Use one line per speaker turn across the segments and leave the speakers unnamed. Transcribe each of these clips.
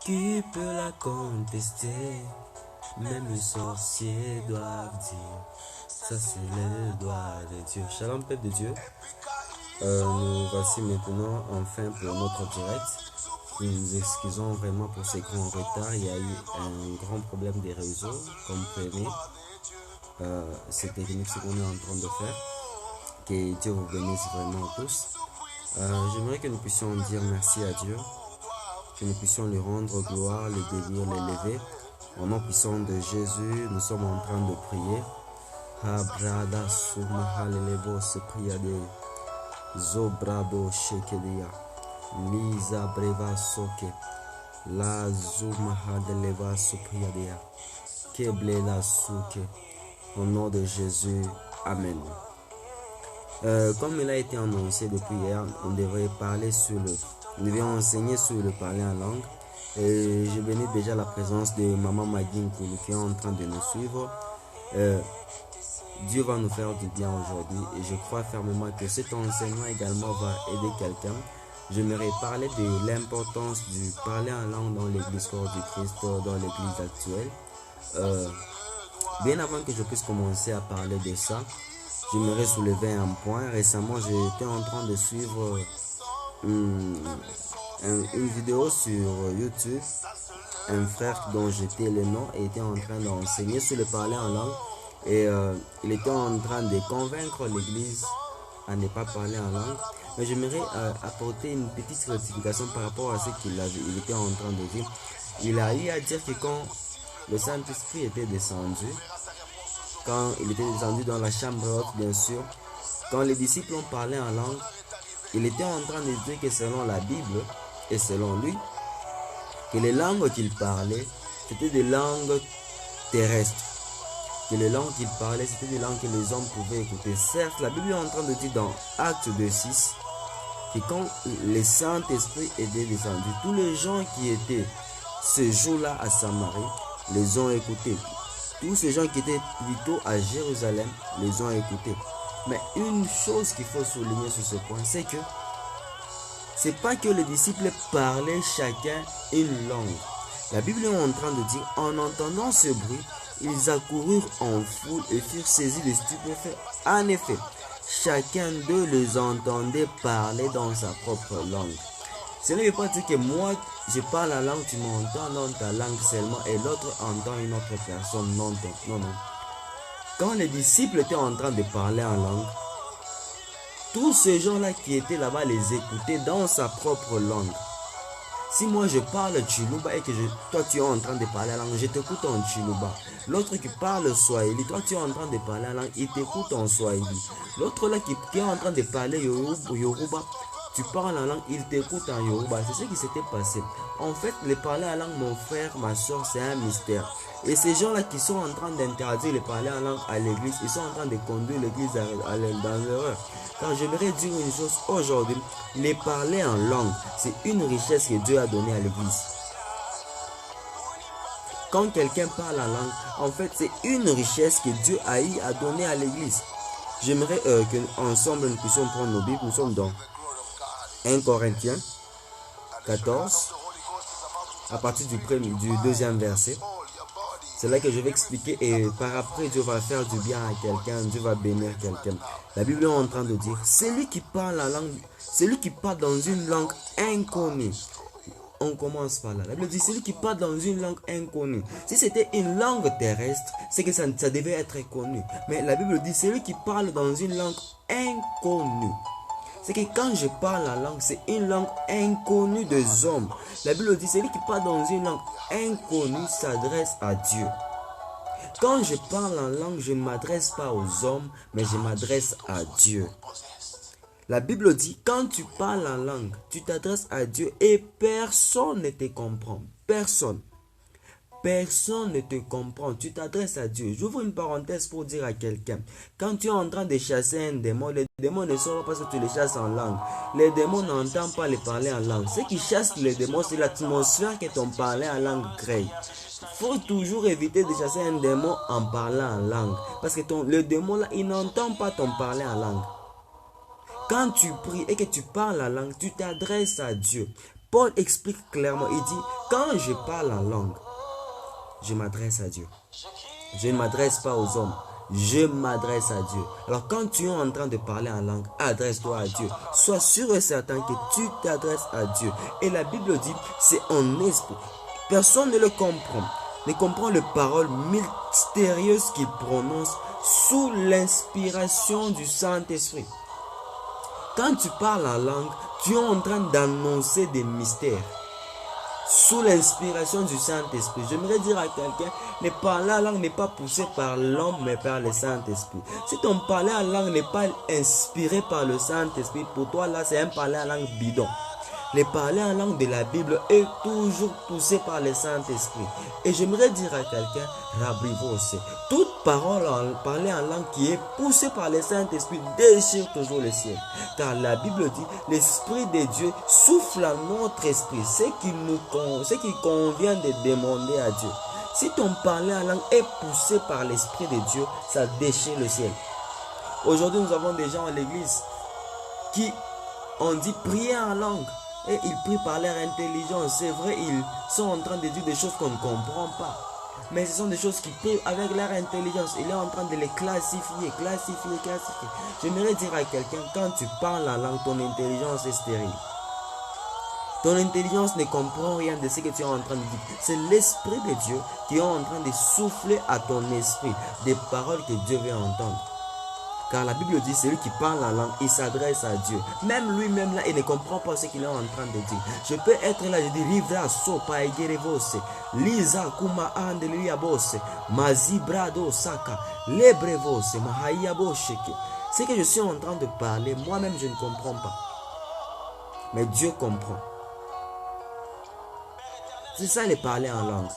Qui peut la contester? Même les sorciers doivent dire, ça c'est le doigt de Dieu. Shalom peuple de Dieu. Nous voici maintenant enfin pour notre direct. Nous nous excusons vraiment pour ces grands retards. Il y a eu un grand problème des réseaux, comprenez. C'est technique ce qu'on est en train de faire. Que Dieu vous bénisse vraiment tous. J'aimerais que nous puissions dire merci à Dieu, que nous puissions lui rendre gloire, le bénir, l'élever. Au nom puissant de Jésus, nous sommes en train de prier. Habrada sumahalelevo se priade. Zobrado shekedia. Lisa breva soke. La zumahadeleva supriadea. Keble la souke. Au nom de Jésus. Amen. Comme il a été annoncé depuis hier, on devrait parler nous devions enseigner sur le parler en langue. Et je bénis déjà la présence de Maman Magin qui est en train de nous suivre. Dieu va nous faire du bien aujourd'hui et je crois fermement que cet enseignement également va aider quelqu'un. J'aimerais parler de l'importance du parler en langue dans l'église corps du Christ, dans l'église actuelle. Bien avant que je puisse commencer à parler de ça, j'aimerais soulever un point. Récemment, j'étais en train de suivre une vidéo sur YouTube. Un frère dont j'étais le nom était en train d'enseigner sur le parler en langue. Et il était en train de convaincre l'église à ne pas parler en langue. Mais j'aimerais apporter une petite rectification par rapport à ce qu'il était en train de dire. Il a eu à dire que quand le Saint-Esprit était descendu, quand il était descendu dans la chambre haute, bien sûr, quand les disciples ont parlé en langue, il était en train de dire que selon la Bible et selon lui, que les langues qu'il parlait, c'était des langues terrestres. Que les langues qu'il parlait, c'était des langues que les hommes pouvaient écouter. Certes, la Bible est en train de dire dans Actes 2:6 que quand le Saint-Esprit était descendu, tous les gens qui étaient ce jour-là à Samarie les ont écoutés. Tous ces gens qui étaient plutôt à Jérusalem les ont écoutés. Mais une chose qu'il faut souligner sur ce point, c'est que c'est pas que les disciples parlaient chacun une langue. La Bible est en train de dire, en entendant ce bruit, ils accoururent en foule et furent saisis de stupéfaits. En effet, chacun d'eux les entendait parler dans sa propre langue. Ce ne veut pas dire que moi, je parle la langue, tu m'entends dans ta langue seulement et l'autre entend une autre personne. Non, non, non. Quand les disciples étaient en train de parler en langue, tous ces gens-là qui étaient là-bas les écoutaient dans sa propre langue. Si moi je parle Chiluba et que toi tu es en train de parler la langue, je t'écoute en Chiluba. L'autre qui parle Swahili, toi tu es en train de parler la langue, il t'écoute en Swahili. L'autre là qui est en train de parler Yoruba, tu parles la langue, il t'écoute en Yoruba. C'est ce qui s'était passé. En fait, le parler la langue, mon frère, ma soeur, c'est un mystère. Et ces gens-là qui sont en train d'interdire le parler en langue à l'église, ils sont en train de conduire l'église dans l'erreur. Quand j'aimerais dire une chose aujourd'hui, les parler en langue, c'est une richesse que Dieu a donnée à l'église. Quand quelqu'un parle en langue, en fait, c'est une richesse que Dieu a eu à donner à l'église. J'aimerais que ensemble nous puissions prendre nos Bibles. Nous sommes dans 1 Corinthiens 14, à partir du deuxième verset. C'est là que je vais expliquer et par après Dieu va faire du bien à quelqu'un, Dieu va bénir quelqu'un. La Bible est en train de dire, celui qui parle la langue, celui qui parle dans une langue inconnue. On commence par là. La Bible dit, celui qui parle dans une langue inconnue. Si c'était une langue terrestre, c'est que ça devait être connu. Mais la Bible dit, celui qui parle dans une langue inconnue. C'est que quand je parle la langue, c'est une langue inconnue des hommes. La Bible dit, celui qui parle dans une langue inconnue s'adresse à Dieu. Quand je parle en langue, je ne m'adresse pas aux hommes, mais je m'adresse à Dieu. La Bible dit, quand tu parles en langue, tu t'adresses à Dieu et personne ne te comprend. Personne. Personne ne te comprend. Tu t'adresses à Dieu. J'ouvre une parenthèse pour dire à quelqu'un. Quand tu es en train de chasser un démon, les démons ne sortent pas parce que tu les chasses en langue. Les démons n'entendent pas les parler en langue. Ce qui chasse les démons, c'est l'atmosphère que ton parler en langue crée. Il faut toujours éviter de chasser un démon en parlant en langue. Parce que le démon là, il n'entend pas ton parler en langue. Quand tu pries et que tu parles la langue, tu t'adresses à Dieu. Paul explique clairement, il dit, quand je parle en langue, je m'adresse à Dieu. Je ne m'adresse pas aux hommes. Je m'adresse à Dieu. Alors quand tu es en train de parler en langue, adresse-toi à Dieu. Sois sûr et certain que tu t'adresses à Dieu. Et la Bible dit, c'est en esprit. Personne ne le comprend. Ne comprend les paroles mystérieuses qu'il prononce sous l'inspiration du Saint-Esprit. Quand tu parles en langue, tu es en train d'annoncer des mystères. Sous l'inspiration du Saint-Esprit. J'aimerais dire à quelqu'un, ne parler en langue n'est pas poussé par l'homme, mais par le Saint-Esprit. Si ton parler en langue n'est pas inspiré par le Saint-Esprit, pour toi là, c'est un parler en langue bidon. Le parler en langue de la Bible est toujours poussé par le Saint-Esprit. Et j'aimerais dire à quelqu'un, rabrivose. Toute parole parlée en langue qui est poussée par le Saint-Esprit déchire toujours le ciel. Car la Bible dit, l'Esprit de Dieu souffle à notre esprit ce qu'il convient de demander à Dieu. Si ton parler en langue est poussé par l'Esprit de Dieu, ça déchire le ciel. Aujourd'hui, nous avons des gens à l'église qui ont dit prier en langue. Et ils prient par leur intelligence. C'est vrai, ils sont en train de dire des choses qu'on ne comprend pas. Mais ce sont des choses qui peuvent, avec leur intelligence, il est en train de les classifier. J'aimerais dire à quelqu'un, quand tu parles en langue, ton intelligence est stérile. Ton intelligence ne comprend rien de ce que tu es en train de dire. C'est l'Esprit de Dieu qui est en train de souffler à ton esprit des paroles que Dieu veut entendre. Car la Bible dit, celui qui parle la langue, il s'adresse à Dieu. Même lui-même là, il ne comprend pas ce qu'il est en train de dire. Je peux être là, je dis, Rivra sopa egerevose, Lisa kuma andeliabose, Mazibrado saka, Lebrevose, Mahayaboseke. Ce que je suis en train de parler, moi-même je ne comprends pas. Mais Dieu comprend. C'est ça les parler en langue.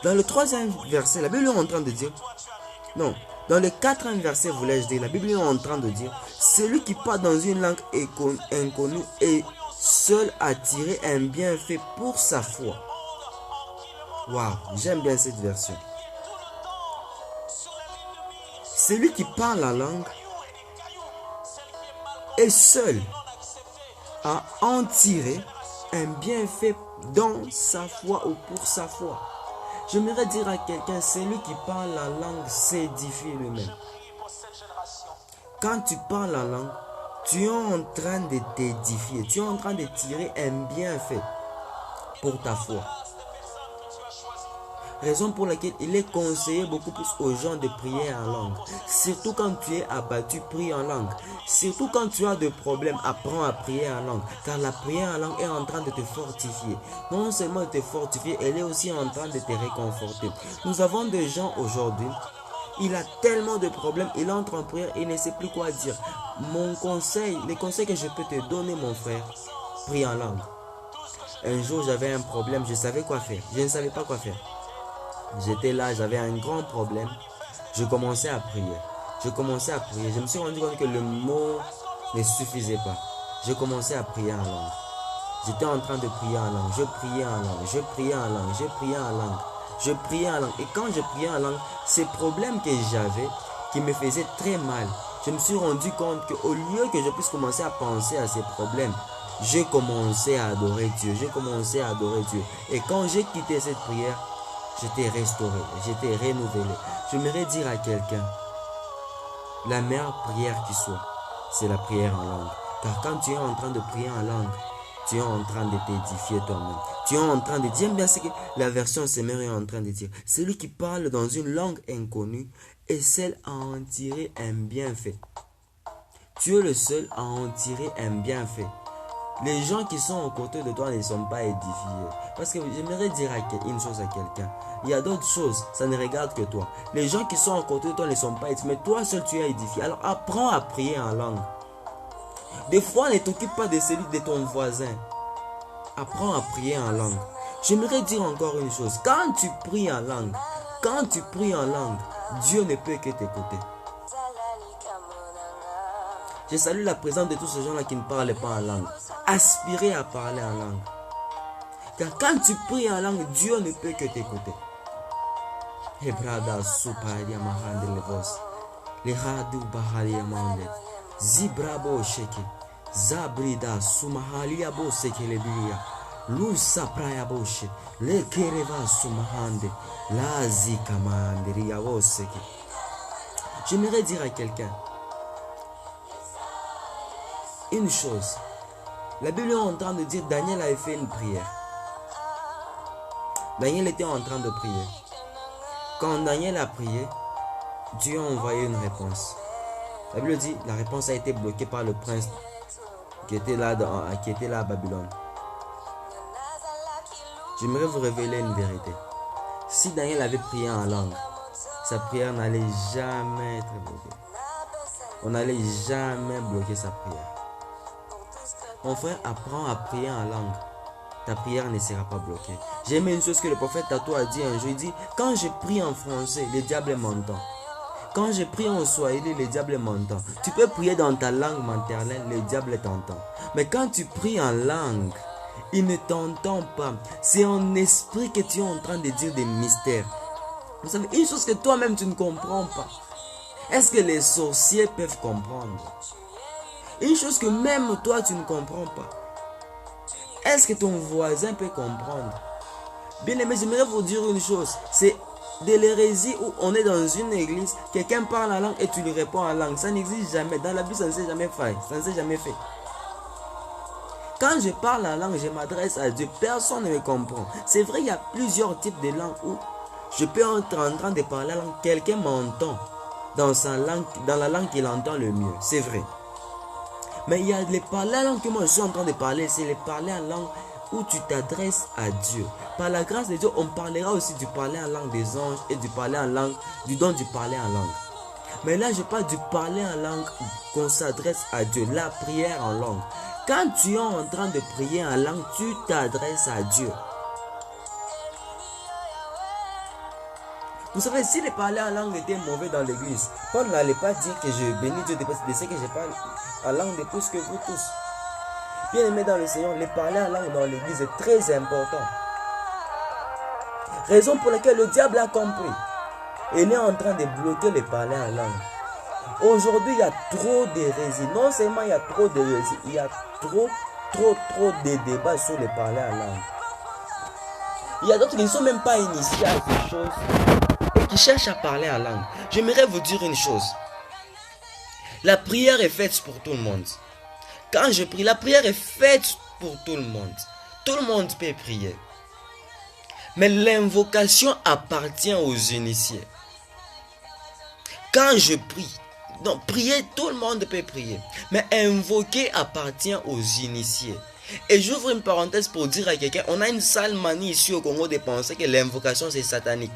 Dans le 3e verset, la Bible est en train de dire, non. Dans le 4e verset, voulais-je dire, la Bible est en train de dire, celui qui parle dans une langue inconnue est seul à tirer un bienfait pour sa foi. Waouh, j'aime bien cette version. Celui qui parle la langue est seul à en tirer un bienfait dans sa foi ou pour sa foi. J'aimerais dire à quelqu'un, celui qui parle la langue s'édifie lui-même. Quand tu parles la langue, tu es en train de t'édifier. Tu es en train de tirer un bienfait pour ta foi. Raison pour laquelle il est conseillé beaucoup plus aux gens de prier en langue. Surtout quand tu es abattu, prie en langue. Surtout quand tu as des problèmes, apprends à prier en langue. Car la prière en langue est en train de te fortifier. Non seulement de te fortifier, elle est aussi en train de te réconforter. Nous avons des gens aujourd'hui, il a tellement de problèmes, il entre en prière et ne sait plus quoi dire. Mon conseil, les conseils que je peux te donner mon frère, prie en langue. Un jour j'avais un problème, je savais quoi faire. Je ne savais pas quoi faire. J'étais là, j'avais un grand problème. Je commençais à prier. Je me suis rendu compte que le mot ne suffisait pas. Je commençais à prier en langue. J'étais en train de prier en langue. Je priais en langue. Et quand je priais en langue, ces problèmes que j'avais, qui me faisaient très mal, je me suis rendu compte qu'au lieu que je puisse commencer à penser à ces problèmes, j'ai commencé à adorer Dieu. Et quand j'ai quitté cette prière, j'étais restauré, j'étais renouvelé. J'aimerais dire à quelqu'un, la meilleure prière qui soit, c'est la prière en langue. Car quand tu es en train de prier en langue, tu es en train de t'édifier toi-même. Tu es en train de dire, bien ce que la version Semeur est en train de dire. Celui qui parle dans une langue inconnue est seul à en tirer un bienfait. Tu es le seul à en tirer un bienfait. Les gens qui sont à côté de toi ne sont pas édifiés. Parce que j'aimerais dire une chose à quelqu'un. Il y a d'autres choses, ça ne regarde que toi. Les gens qui sont à côté de toi ne sont pas édifiés. Mais toi seul tu es édifié. Alors apprends à prier en langue. Des fois ne t'occupe pas de celui de ton voisin. Apprends à prier en langue. J'aimerais dire encore une chose. Quand tu pries en langue, Dieu ne peut que t'écouter. Je salue la présence de tous ces gens-là qui ne parlent pas en langue. Aspirez à parler en langue. Car quand tu pries en langue, Dieu ne peut que t'écouter. Hebrada suparia mahande levos. Lehadu baharia mande. Zibrabo sheke. Zabrida sumahalia bose kelebilia. Lusa praya boshe. Le kereva sumahande. La zikamanderia bose. J'aimerais dire à quelqu'un une chose. La Bible est en train de dire Daniel avait fait une prière. Daniel était en train de prier. Quand Daniel a prié, Dieu a envoyé une réponse. La Bible dit la réponse a été bloquée par le prince qui était là à Babylone. J'aimerais vous révéler une vérité. Si Daniel avait prié en langue, sa prière n'allait jamais être bloquée. On n'allait jamais bloquer sa prière. Mon frère, apprends à prier en langue. Ta prière ne sera pas bloquée. J'ai aimé une chose que le prophète Tato a dit un jour. Il dit, quand je prie en français, le diable m'entend. Quand je prie en swahili, le diable m'entend. Tu peux prier dans ta langue maternelle, le diable t'entend. Mais quand tu pries en langue, il ne t'entend pas. C'est en esprit que tu es en train de dire des mystères. Vous savez, une chose que toi-même tu ne comprends pas. Est-ce que les sorciers peuvent comprendre? Une chose que même toi tu ne comprends pas. Est-ce que ton voisin peut comprendre? Bien aimé, j'aimerais vous dire une chose. C'est de l'hérésie où on est dans une église, quelqu'un parle en langue et tu lui réponds en langue. Ça n'existe jamais. Dans la Bible, ça ne s'est jamais fait. Ça ne s'est jamais fait. Quand je parle en langue, je m'adresse à Dieu. Personne ne me comprend. C'est vrai, il y a plusieurs types de langues où je peux être en train de parler en langue. Quelqu'un m'entend dans sa langue, dans la langue qu'il entend le mieux. C'est vrai. Mais il y a les parler en langue que moi je suis en train de parler. C'est les parler en langue où tu t'adresses à Dieu. Par la grâce de Dieu, on parlera aussi du parler en langue des anges et du parler en langue, du don du parler en langue. Mais là, je parle du parler en langue qu'on s'adresse à Dieu, la prière en langue. Quand tu es en train de prier en langue, tu t'adresses à Dieu. Vous savez, si les parler en langue étaient mauvais dans l'église, Paul n'allait pas dire que je bénis Dieu de ce que je parle en langue de plus que vous tous. Bien aimé dans le Seigneur, les parler en langue dans l'église est très important. Raison pour laquelle le diable a compris. Il est en train de bloquer les parler en langue. Aujourd'hui, il y a trop d'hérésie. Non seulement il y a trop d'hérésie, il y a trop de débats sur les parler en langue. Il y a d'autres qui ne sont même pas initiés à ces choses et qui cherchent à parler en langue. J'aimerais vous dire une chose. La prière est faite pour tout le monde. Quand je prie, la prière est faite pour tout le monde. Tout le monde peut prier. Mais l'invocation appartient aux initiés. Quand je prie, donc prier, tout le monde peut prier. Mais invoquer appartient aux initiés. Et j'ouvre une parenthèse pour dire à quelqu'un, on a une sale manie ici au Congo de penser que l'invocation c'est satanique.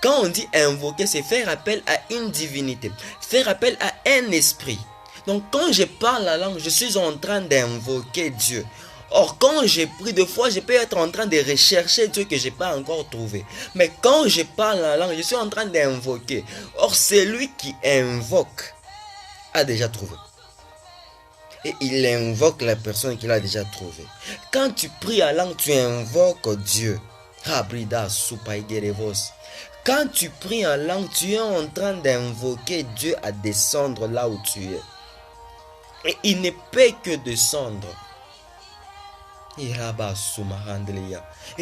Quand on dit invoquer, c'est faire appel à une divinité, faire appel à un esprit. Donc quand je parle la langue, je suis en train d'invoquer Dieu. Or quand je prie, des fois je peux être en train de rechercher Dieu que je n'ai pas encore trouvé. Mais quand je parle la langue, je suis en train d'invoquer. Or celui qui invoque a déjà trouvé. Et il invoque la personne qu'il a déjà trouvée. Quand tu pries en langue, tu invoques Dieu. Quand tu pries en langue, tu es en train d'invoquer Dieu à descendre là où tu es. Et il ne peut que descendre. Et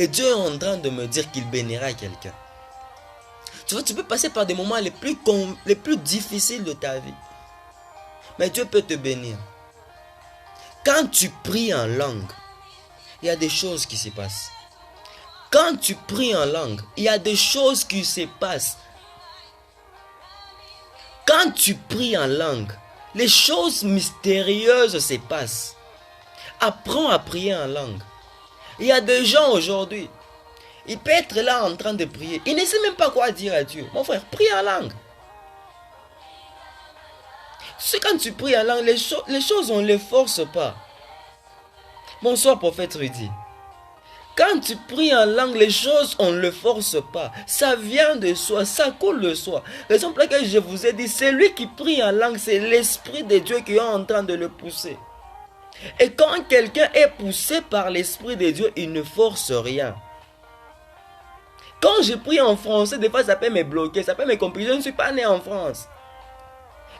Dieu est en train de me dire qu'il bénira quelqu'un. Tu vois, tu peux passer par des moments les plus difficiles de ta vie. Mais Dieu peut te bénir. Quand tu pries en langue, il y a des choses qui se passent. Quand tu pries en langue, il y a des choses qui se passent. Quand tu pries en langue, les choses mystérieuses se passent. Apprends à prier en langue. Il y a des gens aujourd'hui, il peut être là en train de prier. Il ne sait même pas quoi dire à Dieu. Mon frère, prie en langue. C'est quand tu pries en langue, les choses, on ne les force pas. Bonsoir, prophète Rudy. Quand tu pries en langue, les choses, on ne le force pas. Ça vient de soi, ça coule de soi. Raison pour laquelle je vous ai dit, celui qui prie en langue, c'est l'Esprit de Dieu qui est en train de le pousser. Et quand quelqu'un est poussé par l'Esprit de Dieu, il ne force rien. Quand je prie en français, des fois ça peut me bloquer, ça peut me compliquer. Je ne suis pas né en France.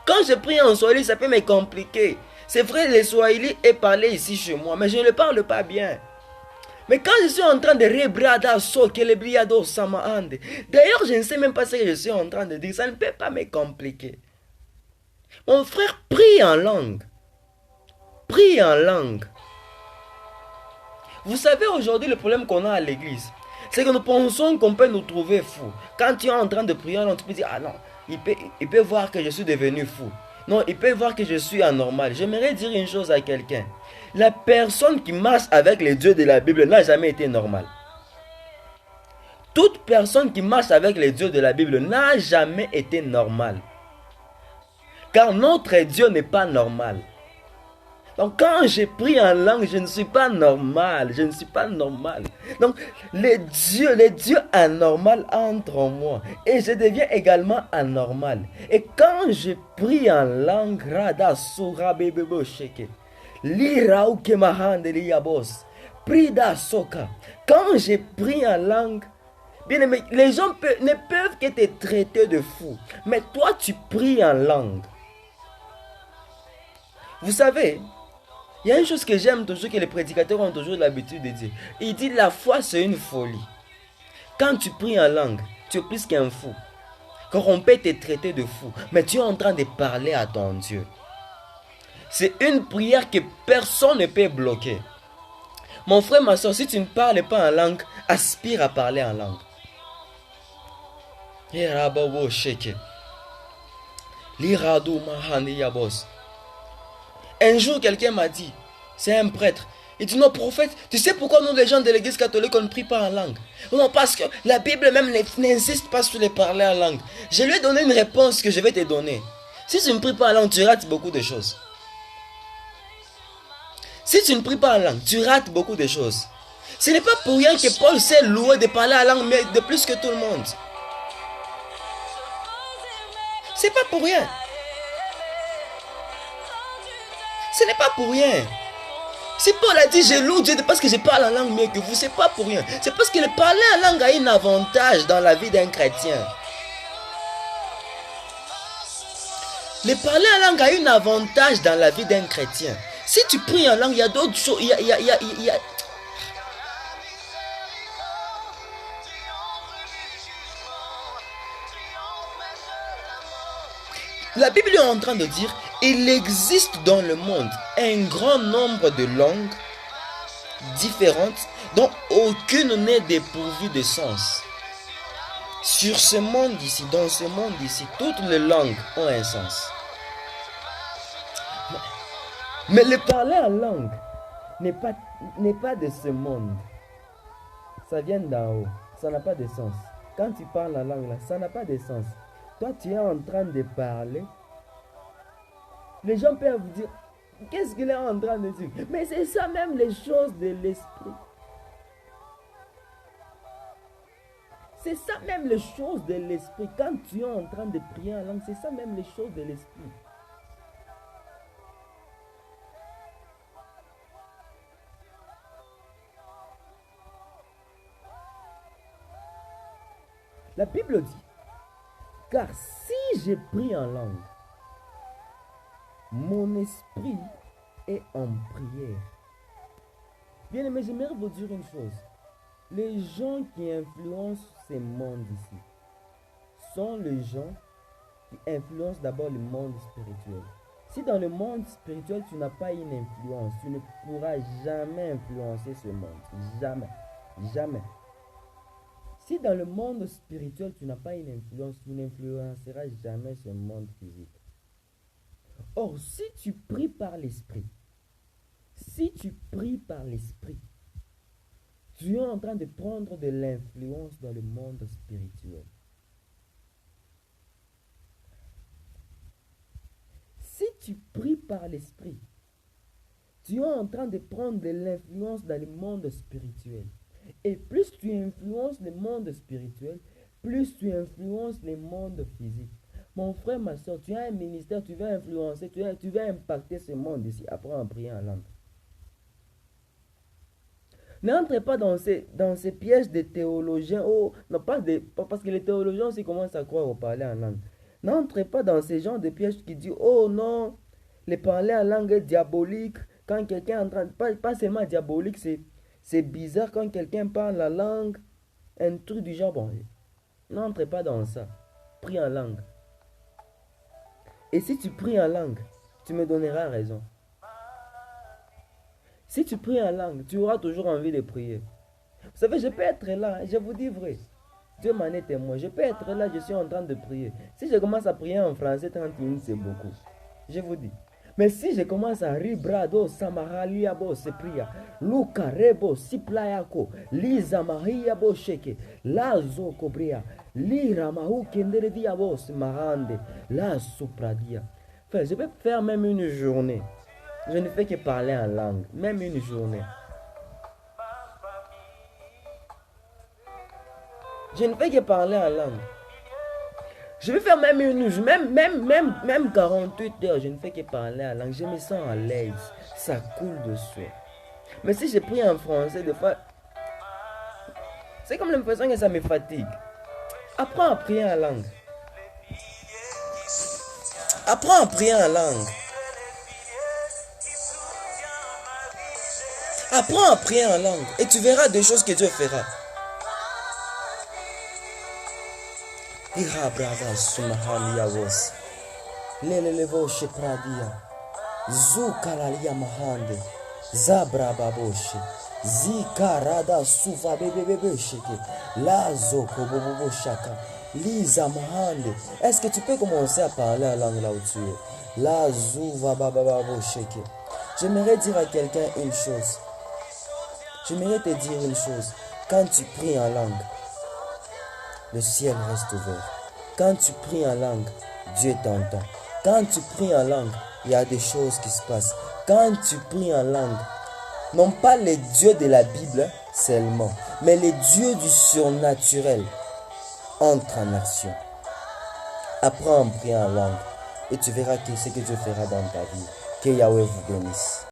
Quand je prie en swahili, ça peut me compliquer.
C'est vrai, les Swahili est parlé ici chez moi, mais je ne le parle pas bien. Mais quand je suis en train de rebrada so kelebriado samaande, d'ailleurs, je ne sais même pas ce que je suis en train de dire. Ça ne peut pas me compliquer. Mon frère, prie en langue. Prie en langue. Vous savez aujourd'hui le problème qu'on a à l'église, c'est que nous pensons qu'on peut nous trouver fous. Quand tu es en train de prier en langue, tu peux dire, ah non, il peut voir que je suis devenu fou. Non, il peut voir que je suis anormal. J'aimerais dire une chose à quelqu'un. La personne qui marche avec les dieux de la Bible n'a jamais été normale. Toute personne qui marche avec les dieux de la Bible n'a jamais été normale. Car notre Dieu n'est pas normal. Donc quand je prie en langue, je ne suis pas normal. Je ne suis pas normal. Donc les dieux anormals entrent en moi. Et je deviens également anormal. Et quand je prie en langue, Rada Sura Bebebo Sheke, Lirao Kemahande Liyabos, Prida Soka. Quand je prie en langue, bien aimé, les gens ne peuvent que te traiter de fou. Mais toi, tu pries en langue. Vous savez, il y a une chose que j'aime toujours, que les prédicateurs ont toujours l'habitude de dire. Il dit la foi c'est une folie. Quand tu pries en langue, tu es plus qu'un fou. Car on peut te traiter de fou, mais tu es en train de parler à ton Dieu. C'est une prière que personne ne peut bloquer. Mon frère, ma soeur, si tu ne parles pas en langue, aspire à parler en langue. Un jour, quelqu'un m'a dit, c'est un prêtre, il dit, non, prophète, tu sais pourquoi nous, les gens de l'église catholique, on ne prie pas en langue? Non, parce que la Bible même n'insiste pas sur les parler en langue. Je lui ai donné une réponse que je vais te donner. Si tu ne pries pas en langue, tu rates beaucoup de choses. Si tu ne pries pas en langue, tu rates beaucoup de choses. Ce n'est pas pour rien que Paul s'est loué de parler en langue, mais de plus que tout le monde. C'est pas pour rien. Ce n'est pas pour rien. Si Paul a dit je loue Dieu parce que je parle en langue mieux que vous, c'est pas pour rien. C'est parce que le parler en langue a un avantage dans la vie d'un chrétien. Le parler en langue a un avantage dans la vie d'un chrétien. Si tu pries en langue, il y a d'autres choses. La Bible est en train de dire, il existe dans le monde un grand nombre de langues différentes dont aucune n'est dépourvue de sens. Sur ce monde ici, dans ce monde ici, toutes les langues ont un sens. Mais le parler en langue n'est pas de ce monde. Ça vient d'en haut. Ça n'a pas de sens. Quand tu parles la langue là, ça n'a pas de sens. Toi, tu es en train de parler. Les gens peuvent vous dire, qu'est-ce qu'il est en train de dire? Mais c'est ça même les choses de l'esprit. C'est ça même les choses de l'esprit. Quand tu es en train de prier en langue, c'est ça même les choses de l'esprit. La Bible dit, car si je prie en langue, mon esprit est en prière. Bien aimé, j'aimerais vous dire une chose. Les gens qui influencent ce monde ici sont les gens qui influencent d'abord le monde spirituel. Si dans le monde spirituel, tu n'as pas une influence, tu ne pourras jamais influencer ce monde. Jamais. Jamais. Si dans le monde spirituel, tu n'as pas une influence, tu n'influenceras jamais ce monde physique. Or, si tu pries par l'esprit, tu es en train de prendre de l'influence dans le monde spirituel. Si tu pries par l'esprit, tu es en train de prendre de l'influence dans le monde spirituel. Et plus tu influences le monde spirituel, plus tu influences le monde physique. Mon frère, ma soeur, tu as un ministère, tu vas influencer, tu vas impacter ce monde ici. Apprends à prier en langue. N'entrez pas dans ces pièges de théologiens. Oh, non, pas parce que les théologiens aussi commencent à croire au parler en langue. N'entrez pas dans ces genres de pièges qui disent, oh non, les parler en langue est diabolique. Quand quelqu'un est en train... Pas seulement diabolique, c'est bizarre quand quelqu'un parle la langue. Un truc du genre, bon, n'entre pas dans ça. Prie en langue. Et si tu pries en langue, tu me donneras raison. Si tu pries en langue, tu auras toujours envie de prier. Vous savez, je peux être là, je vous dis vrai. Dieu m'en est témoin. Je peux être là, je suis en train de prier. Si je commence à prier en français, 30 minutes, c'est beaucoup. Je vous dis. Mais si je commence à ribrado, samaraliabo, se pria, luka rebo, siplayako, liza mahiyabo sheke, lazo kobria, lira mahu kendere diabo, marande, la supradia. Enfin, je peux faire même une journée. Je ne fais que parler en langue, même une journée. Je ne fais que parler en langue. Je vais faire même même 48 heures, je ne fais que parler en langue. Je me sens à l'aise. Ça coule de soi. Mais si je prie en français, des fois, c'est comme l'impression que ça me fatigue. Apprends à prier en langue. Apprends à prier en langue. Apprends à prier en langue. Et tu verras des choses que Dieu fera. Ira brava sumahalia vos. Lele voshe pradia. Zukalalia mahande. Zabra baboshe. Zikarada suva bebebe sheke. Lazo kobobo shaka. Lisa mahande. Est-ce que tu peux commencer à parler en langue là où tu es? Lazo va bababo sheke. J'aimerais dire à quelqu'un une chose. J'aimerais te dire une chose. Quand tu pries en langue, le ciel reste ouvert. Quand tu pries en langue, Dieu t'entend. Quand tu pries en langue, il y a des choses qui se passent. Quand tu pries en langue, non pas les dieux de la Bible seulement, mais les dieux du surnaturel entrent en action. Apprends à prier en langue et tu verras ce que Dieu fera dans ta vie. Que Yahweh vous bénisse.